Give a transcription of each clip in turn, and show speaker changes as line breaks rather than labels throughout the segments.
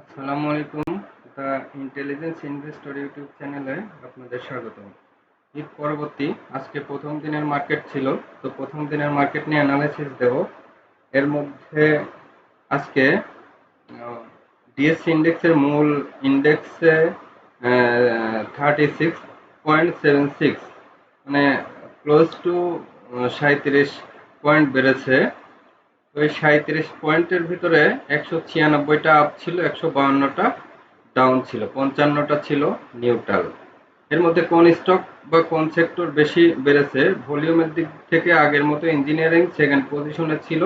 আসসালামু আলাইকুম। The intelligence investor YouTube চ্যানেলে আপনাদের স্বাগতম। ঈদ পরবর্তী আজকে প্রথম দিনের মার্কেট ছিল, তো প্রথম দিনের মার্কেট নিয়ে অ্যানালাইসিস দেব। এর মধ্যে আজকে ডিএসসি ইন্ডেক্সের মূল ইন্ডেক্সে 36.76, মানে ক্লোজ টু 37 পয়েন্ট বেড়েছে। ওই 37 পয়েন্টের ভিতরে 196টা আপ ছিল, 152টা ডাউন ছিল, 55টা ছিল নিউট্রাল। এর মধ্যে কোন স্টক বা কোন সেক্টর বেশি বেড়েছে? ভলিউমের দিক থেকে আগের মতো ইঞ্জিনিয়ারিং সেকেন্ড পজিশনে ছিল,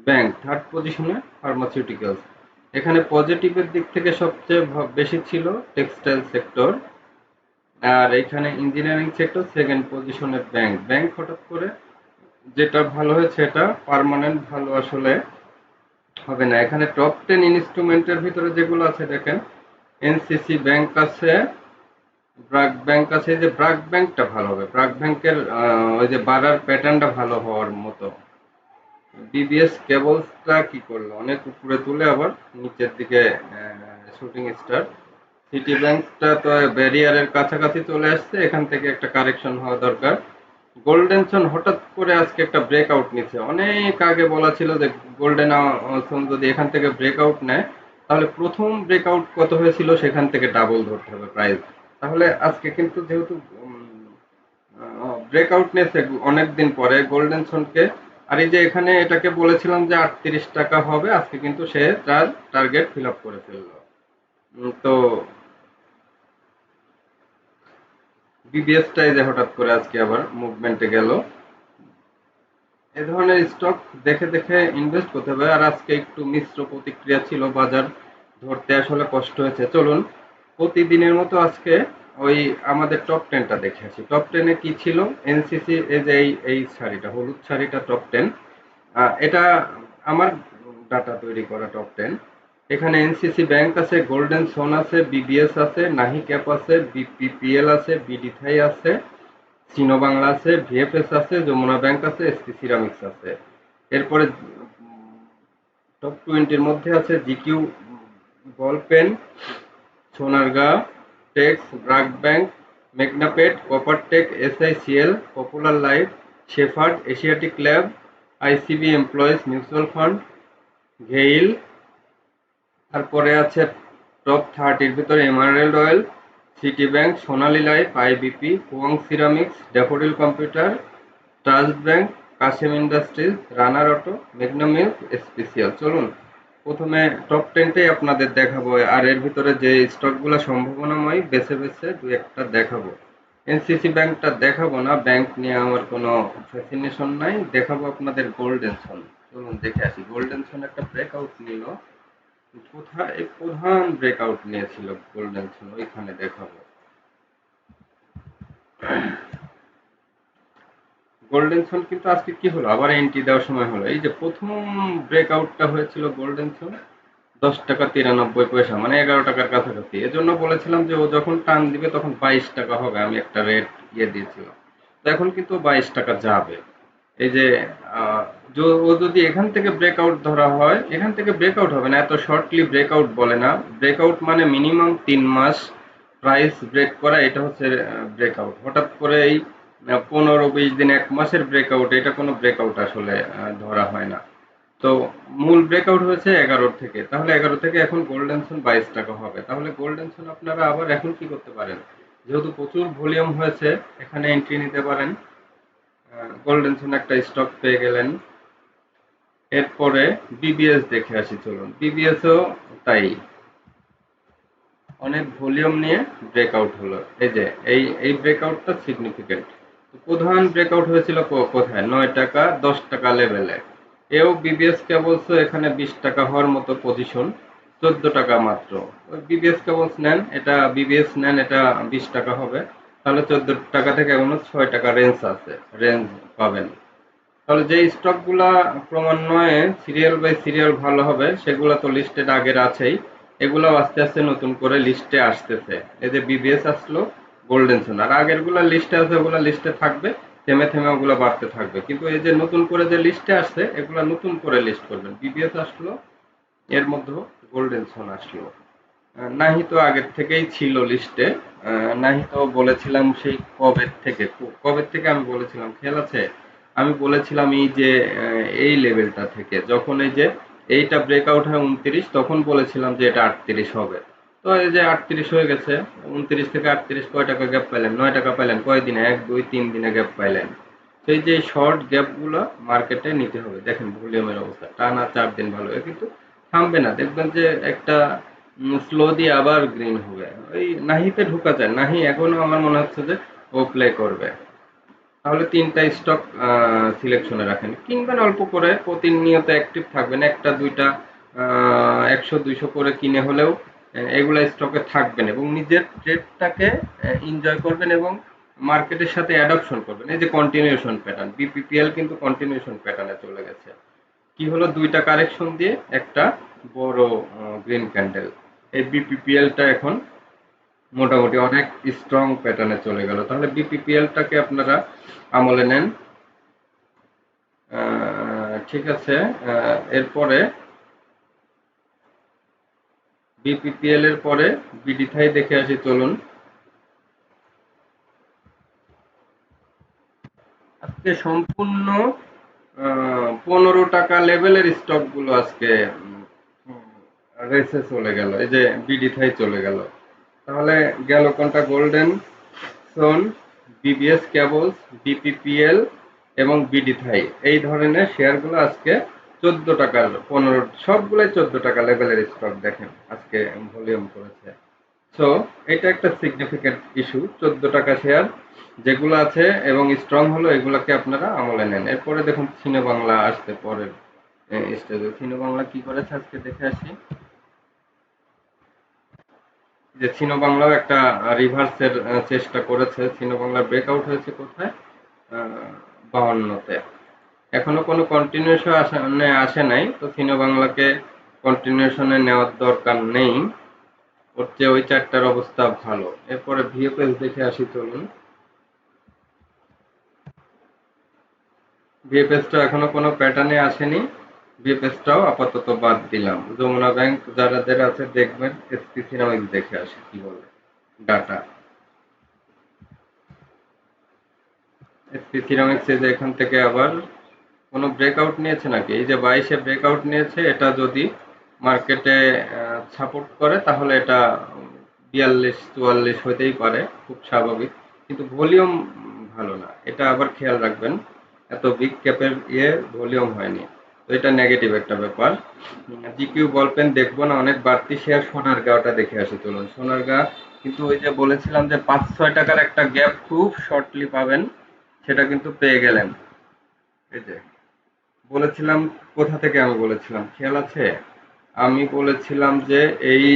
ব্যাংক থার্ড পজিশনে, ফার্মাসিউটিক্যালস। এখানে পজিটিভের দিক থেকে সবচেয়ে বেশি ছিল টেক্সটাইল সেক্টর, আর এখানে ইঞ্জিনিয়ারিং সেক্টর সেকেন্ড পজিশনে, ব্যাংক। ব্যাংক হঠাৎ করে যেটা ভালো হয়েছে এটা পার্মানেন্ট ভালো আসলে হবে না। এখানে টপ 10 ইনস্ট্রুমেন্টের ভিতরে যেগুলো আছে দেখেন, এনসিসি ব্যাংক আছে, ব্র্যাক ব্যাংক আছে। এই যে ব্র্যাক ব্যাংকটা ভালো হবে, ব্র্যাক ব্যাংকের ওই যে বাড়ার প্যাটার্নটা ভালো হওয়ার মতো। বিবিএস কেবলসটা কি করলো, অনেক উপরে তুলে আবার নিচের দিকে শুটিং স্টার। সিটি ব্যাংকটা তো ব্যারিয়ারের কাছাকাছি চলে আসছে, এখান থেকে একটা কারেকশন হওয়া দরকার। গোল্ডেন সন হঠাৎ করে আজকে একটা ব্রেকআউট নিচ্ছে। অনেক আগে বলা ছিল যে গোল্ডেন সন যদি এখান থেকে ব্রেকআউট নেয়, তাহলে প্রথম ব্রেকআউট কত হয়েছিল সেখান থেকে ডাবল ধরতে হবে প্রাইস। তাহলে আজকে কিন্তু যেহেতু ব্রেকআউট নিয়েছে অনেকদিন পরে গোল্ডেন সনকে, আর এই যে এখানে এটাকে বলেছিলাম যে 38 টাকা হবে, আজকে কিন্তু সে তার টার্গেট ফিল আপ করে ফেললো। তো বিবিএসটাই যে হঠাৎ করে আজকে আবার মুভমেন্টে গেল। এ ধরনের স্টক দেখে দেখে ইনভেস্ট করতে হবে। আর আজকে একটু মিশ্র প্রতিক্রিয়া ছিল, বাজার ধরতে আসলে কষ্ট হয়েছে। চলুন প্রতিদিনের মতো আজকে ওই আমাদের টপ 10টা দেখে আসি। টপ 10-এ কি ছিল? এনসিসি, এই যে এই শাড়িটা, হলুদ শাড়িটা টপ 10। এটা আমার ডাটা তৈরি করা টপ 10। এখানে এনসিসি ব্যাংক আছে, গোল্ডেন সোন আছে, বিবিএস আছে, নাহি ক্যাপ আছে, বিপিপিএল আছে, বিডিথাই আছে, চীনো বাংলা আছে, ভিএফএস আছে, যমুনা ব্যাংক আছে, এসপি সিরামিক্স আছে। এরপরে টপ 20-র মধ্যে আছে GQ, ball pen, Sonargaon, tex, BRAC bank, Meghnapet, copper tech, SICL, popular life, shepherd, Asiatic lab, ICB employees mutual fund, ঘেইল। তারপরে আছে টপ 30-র ভিতরে emerald oil, city bank, Sonali life, IBP, হোয়াং ceramics, daffodil computer, trust bank, Kashem industries, runner auto, মেগনা milk, special. চলুন প্রথমে top 10টাই আপনাদের দেখাবো, আর এর ভিতরে যে স্টকগুলো সম্ভাবনাময় বেছে বেছে দু একটা দেখাবো। এনসিসি ব্যাংকটা দেখাবো না, ব্যাংক নিয়ে আমার কোনো ফ্যাসিনেশন নাই। দেখাবো আপনাদের গোল্ডেন সন। চলুন দেখে আসি। গোল্ডেন সন একটা ব্রেকআউট নিল, কোথায় প্রধান ব্রেকআউট নিয়েছিল গোল্ডেন সন, ওইখানে দেখাবো। গোল্ডেন সন কিন্তু আজকে কি হলো, আবার এন্ট্রি দেওয়ার সময় হলো। এই যে প্রথম ব্রেকআউটটা হয়েছিল গোল্ডেন সন 10 টাকা 93 পয়সা, মানে 11 টাকার কাছাকাছি। এজন্য বলেছিলাম যে ও যখন টান দিবে তখন 22 টাকা হবে, আমি একটা রেট দিয়েছিলাম। তো এখন কিন্তু 22 টাকা যাবে। এই যে আহ, ও যদি এখান থেকে ব্রেকআউট ধরা হয়, এখান থেকে ব্রেকআউট হবে না, এত শর্টলি ব্রেকআউট বলে না। ব্রেকআউট মানে মিনিমাম 3 মাস প্রাইস ব্রেক করা, এটা হচ্ছে ব্রেকআউট। হঠাৎ করে এই 15-20 দিন, 1 মাসের ব্রেকআউট, এটা কোনো ব্রেকআউট আসলে ধরা হয় না। তো মূল ব্রেকআউট হয়েছে 11 থেকে, তাহলে 11 থেকে এখন গোল্ডেন সন 22 টাকা হবে। তাহলে গোল্ডেন সন আপনারা আবার এখন কি করতে পারেন, যেহেতু প্রচুর ভলিউম হয়েছে, এখানে এন্ট্রি নিতে পারেন। গোল্ডেন সন একটা স্টক পেয়ে গেলেন। এরপরে বিবিএস দেখে আসি, চলুন। বিবিএসও তাই অনেক ভলিউম নিয়ে ব্রেকআউট হলো। এই যে এই ব্রেকআউটটা সিগনিফিকেন্ট। প্রধান ব্রেকআউট হয়েছিল কোথায়? 9 টাকা 10 টাকা লেভেলে। এও বিবিএস কেবলস এখানে 20 টাকা হওয়ার মতো পজিশন, 14 টাকা মাত্র। বিবিএস কেবলস নেন, এটা বিবিএস নেন, এটা 20 টাকা হবে। তাহলে 14 টাকা থেকে এখনো 6 টাকা রেঞ্জ আছে, রেঞ্জ পাবেন। তাহলে যে স্টকগুলা ক্রমান্বয়ে সিরিয়াল বাই সিরিয়াল ভালো হবে, সেগুলা তো লিস্টেড আগের আছেই। এগুলাও আস্তে আস্তে নতুন করে লিস্টে আসতেছে। এই যে বিবিএস আসলো, গোল্ডেন সন, আর আগের গুলা লিস্টে আছে, ওগুলা লিস্টে থাকবে, থেমে থেমে ওগুলা বাড়তে থাকবে। কিন্তু এই যে নতুন করে যে লিস্টে আসছে, এগুলা নতুন করে লিস্ট করবেন। বিবিএস আসলো, এর মধ্যে গোল্ডেন সন আসলো। নাহি তো আগের থেকেই ছিল লিস্টে। নাহি তো বলেছিলাম সেই কবের থেকে আমি বলেছিলাম খেয়াল আছে? আমি বলেছিলাম এই যে এই লেভেলটা থেকে যখন এই যে এইটা ব্রেকআউট হয় 29, তখন বলেছিলাম যে এটা 38 হবে। তো এই যে 38 হয়ে গেছে। 29 থেকে 38 কয় টাকা গ্যাপ পাইলেন? 9 টাকা পাইলেন। কয়দিনে? 1 2 3 দিনে গ্যাপ পাইলেন। সেই যে শর্ট গ্যাপগুলো মার্কেটে নিতে হবে। দেখেন ভলিউমের অবস্থা টানা 4 দিন ভালো, কিন্তু থামবে না। দেখবেন যে একটা স্লো দিয়ে আবার গ্রিন হবে। ওই নাহিতে ঢোকা যায়। নাহি এখনো আমার মনে হচ্ছে যে ও প্লে করবে। তাহলে 3টা স্টক সিলেকশনে রাখেন। কিনবেন অল্প করে, প্রতিনিয়ত অ্যাক্টিভ থাকবেন। একটা দুইটা 100 200 করে কিনে হলেও এগুলা স্টকে থাকবেন এবং নিজের ট্রেডটাকে এনজয় করবেন এবং মার্কেটের সাথে অ্যাডপশন করবেন। এই যে কন্টিনিউশন প্যাটার্ন, বিপিপিএল কিন্তু কন্টিনিউশন প্যাটার্নে চলে গেছে। কি হলো? 2টা কারেকশন দিয়ে একটা বড় গ্রিন ক্যান্ডেল। এই বিপিপিএলটা এখন মোটামুটি অনেক স্ট্রং প্যাটার্নে চলে গেল। তাহলে বিপিপিএলটাকে আপনারা আমলে নেন। ঠিক আছে। এরপরে বিপিপিএল এর পরে বিডিথাই দেখে আসি, চলুন। আজকে সম্পূর্ণ 15 টাকা লেভেলের স্টক গুলো আজকে রেসে চলে গেল। এই যে বিডিথাই চলে গেল। তাহলে গেল কোনটা? গোল্ডেন সোন, বিবিএস কেবলস, বিপিপিএল এবং বিডিথাই। এই ধরনের শেয়ারগুলো আজকে 14 টাকার 15, সবগুলাই 14 টাকা লেভেলের স্টক। দেখেন আজকে ভলিউম করেছে। সো এটা একটা সিগনিফিকেন্ট ইস্যু। 14 টাকা শেয়ার যেগুলো আছে এবং স্ট্রং হলো, এগুলাকে আপনারা আমলে নেন। এরপরে দেখুন সিনো বাংলা আসতে পরের স্টেজে। সিনো বাংলা কি করেছে আজকে দেখে আসি। যে সিনো বাংলাও একটা রিভার্সের চেষ্টা করেছে। সিনো বাংলার ব্রেকআউট হয়েছে কোথায়? 52-তে। এখনো কোনো কন্টিনিউশন আসে নাই, তো সিনো বাংলাকে কন্টিনিউশনে নেওয়ার দরকার নেই। ওর চেয়ে ওই চারটার অবস্থা ভালো। এরপরে ভিএফএস দেখে আসি, চলুন। ভিএফএসটা এখনো কোনো প্যাটার্নে আসেনি। ভিএফএসটাও আপাতত বাদ দিলাম। যমুনা ব্যাংক যাদের আছে দেখবেন। এসপি সিরামিক্স দেখে আসি কি বলে ডাটা। এসপি সিরামিক্স যে এখান থেকে আবার কোনো ব্রেকআউট নিয়েছে নাকি? এই যে 22-এ ব্রেকআউট নিয়েছে, এটা যদি মার্কেটে সাপোর্ট করে তাহলে এটা 42 44 হতেই পারে, খুব স্বাভাবিক। কিন্তু ভলিউম ভালো না, এটা আবার খেয়াল রাখবেন। এত বিগ ক্যাপের ভলিউম হয়নি, তো এটা নেগেটিভ একটা ব্যাপার। জিকিউ বল পেন দেখবো না, অনেক বাড়তি শেয়ার। সোনারগাঁওটা দেখে আসি, চলুন। সোনারগাঁ কিন্তু ওই যে বলেছিলাম যে 5-6 টাকার একটা গ্যাপ খুব শর্টলি পাবেন, সেটা কিন্তু পেয়ে গেলেন। এই যে বলেছিলাম, কোথা থেকে আমি বলেছিলাম খেয়াল আছে? আমি বলেছিলাম যে এই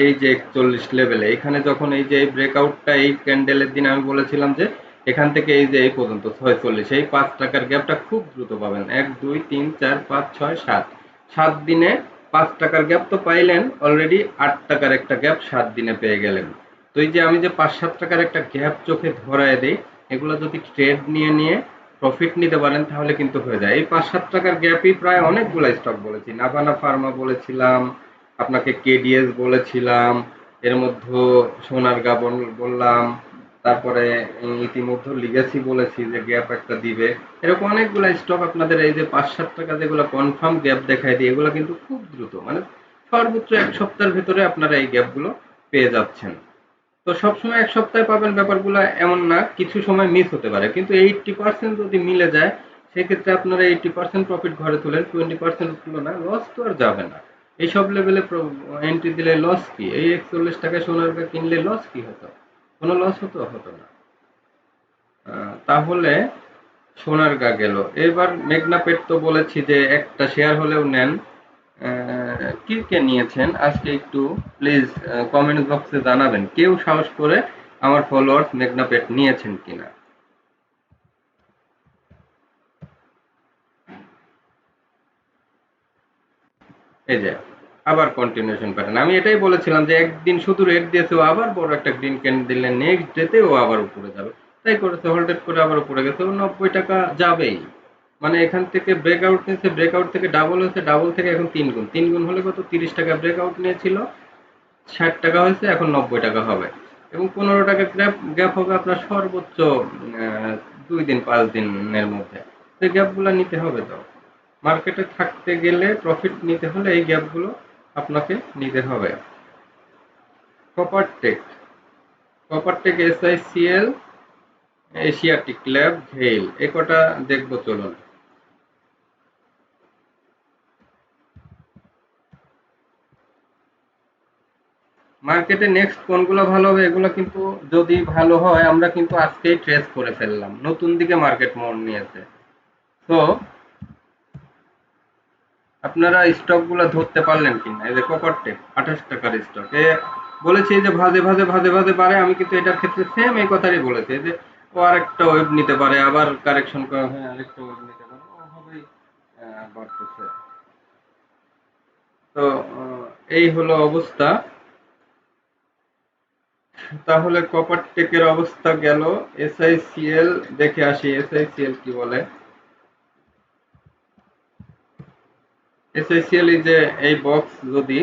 এই যে 41 লেভেলে, এখানে যখন এই যে এই ব্রেকআউটটা এই ক্যান্ডেলের দিন আমি বলেছিলাম যে এখান থেকে এই যে এই পর্যন্ত 46, এই 5 টাকার গ্যাপটা খুব দ্রুত পাবেন। 1 2 3 4 5 6 7, 7 দিনে 5 টাকার গ্যাপ তো পাইলেন অলরেডি। 8 টাকার একটা গ্যাপ 7 দিনে পেয়ে গেলেন। তো এই যে আমি যে 5-7 টাকার একটা গ্যাপ চোখে ধরায় দেই, এগুলো যদি ট্রেড নিয়ে নিয়ে প্রফিট নিতে পারেন তাহলে কিন্তু হয়ে যায়। এই 5-7 টাকার গ্যাপই প্রায় অনেকগুলো স্টক বলেছি। নাভানা ফার্মা বলেছিলাম, আপনাকে কেডিএস বলেছিলাম, এর মধ্যে সোনারগাঁ বললাম, তারপরে ইতিমধ্যে লিগেসি বলেছি যে গ্যাপ একটা দিবে। এরকম অনেকগুলো স্টক আপনাদের এই যে 5-7 টাকা যেগুলো কনফার্ম গ্যাপ দেখায় দিয়ে, এগুলো কিন্তু খুব দ্রুত, মানে সর্বোচ্চ 1 সপ্তাহের ভেতরে আপনারা এই গ্যাপগুলো পেয়ে যাচ্ছেন। তো সবসময় 1 সপ্তাহে পাবেন ব্যাপারগুলো এমন না, কিছু সময় মিস হতে পারে, কিন্তু 80% যদি মিলে যায় সেক্ষেত্রে আপনারা 80% প্রফিট ঘরে তোলেন, 20% উঠলো না, লস তো আর যাবে না। এইসব লেভেলে এন্ট্রি দিলে লস কি? এই 41 টাকায় সোনারগাঁ কিনলে লস কি হতো? কোনো লস হতো না। তাহলে সোনারগাঁ গেল। এবার মেঘনা পেট তো বলেছি যে একটা শেয়ার হলেও নেন। কে কে নিয়েছেন আজকে একটু প্লিজ কমেন্ট বক্সে জানাবেন, কেউ সাহস করে আমার ফলোয়ার্স মেঘনা পেট নিয়েছেন কিনা। এই যে আবার কন্টিনিউশন প্যাটার্ন। আমি এটাই বলেছিলাম যে একদিন শুধু রেড দিয়েছে, ও আবার বড় একটা গ্রিন ক্যান্ডেল দিলে নেক্সট ডেতে ও আবার উপরে যাবে। তাই করেছে, হোল্ডেড করে আবার উপরে গেছে। ও 90 টাকা যাবেই। মানে এখান থেকে ব্রেকআউট নিয়েছে, ব্রেকআউট থেকে ডাবল হয়েছে, ডাবল থেকে এখন 3 গুণ। 3 গুণ হলে কত? 30 টাকা ব্রেকআউট নিয়েছিল, 60 টাকা হয়েছে, এখন 90 টাকা হবে, এবং 15 টাকা গ্যাপ হবে আপনার সর্বোচ্চ 2 দিন 5 দিনের মধ্যে। এই গ্যাপগুলো নিতে হবে। তো মার্কেটে থাকতে গেলে, প্রফিট নিতে হলে এই গ্যাপগুলো আপনাকে নিতে হবে। কপারটেক, SICL, এশিয়াটিক ল্যাব, ভেইল, এ কটা দেখবো চলুন। মার্কেটে নেক্সট কোনগুলো ভালো হবে, এগুলো কিন্তু যদি ভালো হয় আমরা কিন্তু আজকেই ট্রেস করে ফেললাম, নতুন দিকে মার্কেট মোড় নিয়েছে। তো আপনারা স্টক গুলা ধরতে পারলেন কিনা? এই যে কপারটেক 28 টাকার স্টক, এ বলেছি যে ভাজে ভাজে ভাজে ভাজে বাড়ে, আমি কিন্তু এটার ক্ষেত্রে সেম এই কথাই বলেছি যে ও আরেকটা ওয়েভ নিতে পারে, আবার কারেকশন করা হয় আরেকটা ওয়েভ নিতে পারে, ওভাবেই বাড়তেছে। তো এই হলো অবস্থা। তাহলে কপারটেকের অবস্থা গেল। SICL দেখে আসি, SICL কি বলে। SICL এই যে এই বক্স, যদি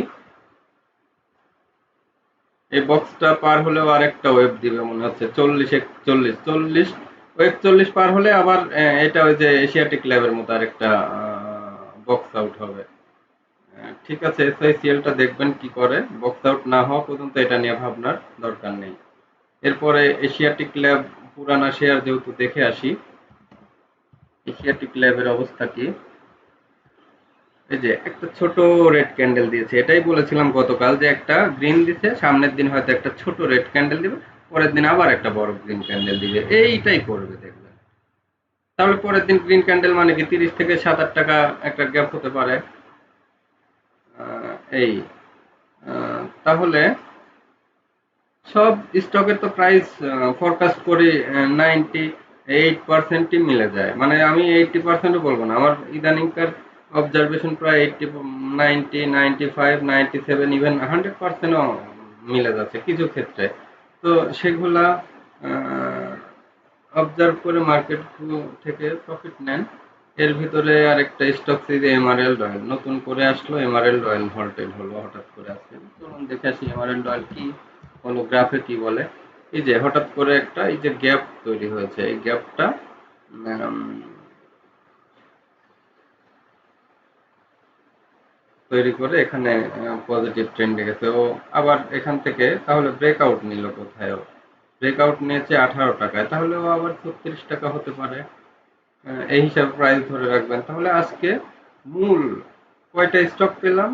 এই বক্সটা পার হলেও আরেকটা ওয়েভ দিবে মনে হচ্ছে, 41 পার হলে আবার এটা ওই যে এশিয়াটিক ল্যাবের মতো আরেকটা বক্স আউট হবে। ঠিক আছে, SICL টা দেখবেন কি করে, বক্স আউট না হওয়া পর্যন্ত এটা নিয়ে ভাবনার দরকার নেই। এরপরে এশিয়াটিক ল্যাব, পুরানা শেয়ার যেহেতু, দেখে আসি এশিয়াটিক ল্যাবের অবস্থা কি। এই যে একটা ছোট রেড ক্যান্ডেল দিয়েছে, এটাই বলেছিলাম গতকাল যে একটা গ্রিন দিছে, সামনের দিন হয়তো একটা ছোট রেড ক্যান্ডেল দিবে, পরের দিন আবার একটা বড় গ্রিন ক্যান্ডেল দিবে, এইটাই করবে দেখবেন। তাহলে পরের দিন গ্রিন ক্যান্ডেল মানে কি 30 থেকে 7-8 টাকা একটা গ্যাপ হতে পারে। এই তাহলে সব স্টকের তো প্রাইস ফরকাস্ট করি 98% মিলে যায়, মানে আমি 80%ও বলবো না, আমার ইদানিংকার অবজারভেশন প্রায় 80, 90, 95, 97, ইভেন 100%ও মিলে যাচ্ছে কিছু ক্ষেত্রে। তো সেগুলা অবজার্ভ করে মার্কেট থেকে প্রফিট নেন। এর ভিতরে আরেকটা স্টক সিরিজ এমারেল্ড অয়েল নতুন করে আসলো, এমারেল্ড অয়েল ভল্টেজ হলো হঠাৎ করে আজকে। চলুন দেখে আসি এমারেল্ড অয়েল কি হলো, গ্রাফে কি বলে। এই যে হঠাৎ করে একটা এই যে গ্যাপ তৈরি হয়েছে, এই গ্যাপটা তৈরি করে এখানে পজিটিভ ট্রেন্ডে গেছে ও, আবার এখান থেকে তাহলে ব্রেকআউট নিল কোথায়, ব্রেকআউট নিয়েছে 18 টাকায়, তাহলে ও আবার 36 টাকা হতে পারে। এই হিসাবে প্রাইস ধরে রাখবেন। তাহলে আজকে মূল কয়টা স্টক পেলাম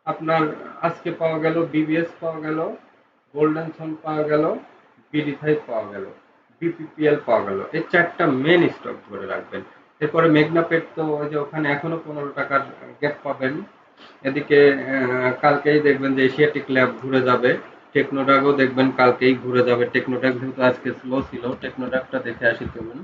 আপনার? আজকে পাওয়া গেল বিবিএস, পাওয়া গেল গোল্ডেন সান, পাওয়া গেল বিডি5, পাওয়া গেল বিপিপিএল, পাওয়া গেল। এই চারটা মেন স্টক ধরে রাখবেন। এরপরে মেঘনাপেট তো ওই যে ওখানে এখনো 15 টাকার গ্যাপ পাবেন। এদিকে কালকেই দেখবেন যে এশিয়াটিক ল্যাব ঘুরে যাবে, টেকনোডাগও দেখবেন কালকেই ঘুরে যাবে। টেকনোডাগ যেহেতু আজকে স্লো ছিল, টেকনোডাগটা দেখে আসি চলুন।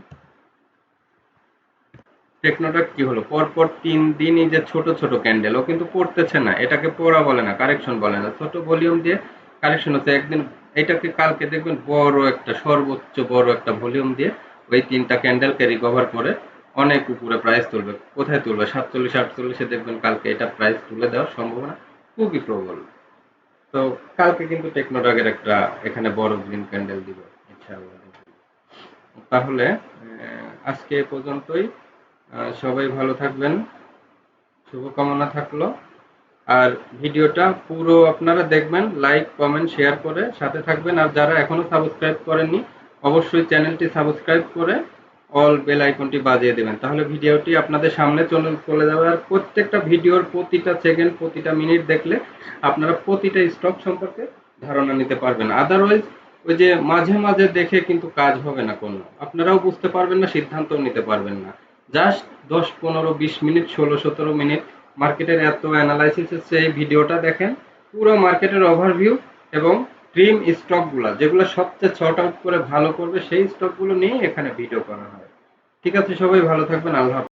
টেকনোটক কি হলো, পরপর 3 দিনই যে ছোট ছোট ক্যান্ডেল, ও কিন্তু পড়তেছে না, এটাকে পড়া বলে না, কারেকশন বলে না, ছোট ভলিউম দিয়ে কারেকশন হচ্ছে একদিন। এটাকে কালকে দেখবেন বড় একটা, সর্বোচ্চ বড় একটা ভলিউম দিয়ে ওই 3টা ক্যান্ডেলকে রিকভার করে অনেক উপরে প্রাইস তুলবে। কোথায় তুলবে? 47-48-এ দেখবেন কালকে এটা প্রাইস তুলে দেওয়ার সম্ভাবনা খুবই প্রবল। তো কালকে কিন্তু টেকনোটকের একটা এখানে বড় গ্রিন ক্যান্ডেল দিবে ইনশাআল্লাহ। তাহলে আজকে এ পর্যন্তই। সবাই ভালো থাকবেন, শুভকামনা থাকলো। আর ভিডিওটা পুরো আপনারা দেখবেন, লাইক কমেন্ট শেয়ার করে সাথে থাকবেন। আর যারা এখনো সাবস্ক্রাইব করেননি অবশ্যই চ্যানেলটি সাবস্ক্রাইব করে অল বেল আইকনটি বাজিয়ে দেবেন, তাহলে ভিডিওটি আপনাদের সামনে চলে যাবে। আর প্রত্যেকটা ভিডিওর প্রতিটা সেকেন্ড, প্রতিটা মিনিট দেখলে আপনারা প্রতিটা স্টক সম্পর্কে ধারণা নিতে পারবেন। আদারওয়াইজ ওই যে মাঝে মাঝে দেখে কিন্তু কাজ হবে না কোনো, আপনারাও বুঝতে পারবেন না, সিদ্ধান্তও নিতে পারবেন না। জাস্ট 10, 15, 20 মিনিট, 16, 17 মিনিট মার্কেটের এত অ্যানালাইসিস সেই ভিডিওটা দেখেন, পুরো মার্কেটের ওভারভিউ এবং ড্রিম স্টকগুলা যেগুলো সবচেয়ে শর্ট আউট করে ভালো করবে সেই স্টকগুলো নিয়ে এখানে ভিডিও করা হয়। ঠিক আছে, সবাই ভালো থাকবেন, আল্লাহ হাফেজ।